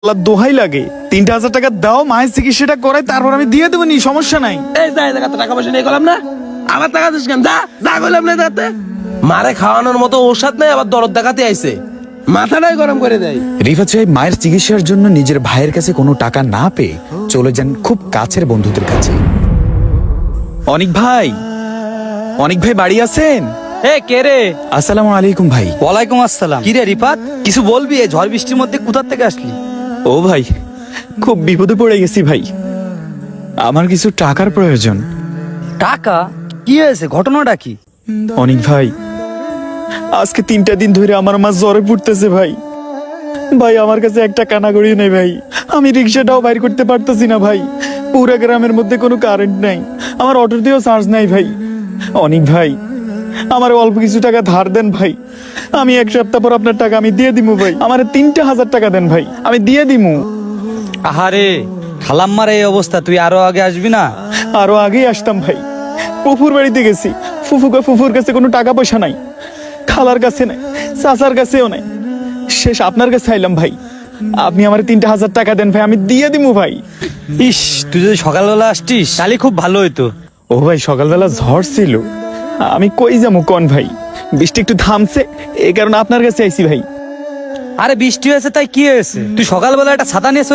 আল্লাহর দোহাই লাগে 3,000 টাকা দাও, মায়ের চিকিৎসাটা করাই, তারপর আমি দিয়ে দেবো নি, সমস্যা নাই। এই যা এই জায়গাতে টাকা পয়সা নিয়ে গেলাম না, আবার টাকা দিস কেন? যা যা গেলাম না যাতে মারে খাওয়ানোর মতো ঔষধ নাই, আবার দরদ দেখাতে আইছে, মাথাটাই গরম করে দেয়। রিফাত সাহেব মায়ের চিকিৎসার জন্য নিজের ভাইয়ের কাছে কোনো টাকা না পেয়ে চলে যান খুব কাছের বন্ধুদের কাছে। অনিক ভাই, অনিক ভাই বাড়ি আছেন? এ কে রে? আসসালামু আলাইকুম ভাই। ওয়ালাইকুম আসসালাম। কি রে রিফাত, কিছু বলবি? এই ঝড় বৃষ্টির মধ্যে কোথা থেকে আসলি? ও ভাই, খুব বিপদে পড়ে গেছি ভাই, আমার কিছু টাকার প্রয়োজন। টাকা? কি হয়েছে, ঘটনাটা কি? অনিক ভাই, আজকে 3টা দিন ধরে আমার মা জ্বরে পড়তেছে ভাই। ভাই আমার কাছে একটা কানাগড়ি নেই ভাই, আমি রিক্সাটাও বাইর করতে পারতেছি না ভাই। পুরো গ্রামের মধ্যে কোনো কারেন্ট নাই, আমার অটোতেও চার্জ নাই ভাই। অনিক ভাই, আমার অল্প কিছু টাকা ধার দেন ভাই, আমি 1 সপ্তাহ পর আপনার টাকা আমি দিয়ে দিমু ভাই। আমার 3,000 টাকা দেন ভাই, আমি দিয়ে দিমু। আহারে খালাম্মার এই অবস্থা, তুই আরো আগে আসবি না? আরো আগেই আসতাম ভাই, ফুফুর বাড়িতে গেছি, ফুফুর কাছে কোনো টাকা পয়সা নাই, খালার কাছে নাই, চাচার কাছেও নাই, শেষ আপনার কাছে আইলাম ভাই। আপনি আমার 3,000 টাকা দেন ভাই, আমি দিয়ে দিমু ভাই। ইস, তুই যদি সকালবেলা আসতিস তাহলে খুব ভালো হইতো। ও ভাই, সকালবেলা ঝড় ছিল, আমি কই যাবো কোন ভাই, বৃষ্টি একটু থামছে, এই কারণে আপনার কাছে আইছি ভাই। আরে বৃষ্টি হয়েছে তাই কি হয়েছে? তুই সকালবেলা একটা ছাতা নিয়ে চলে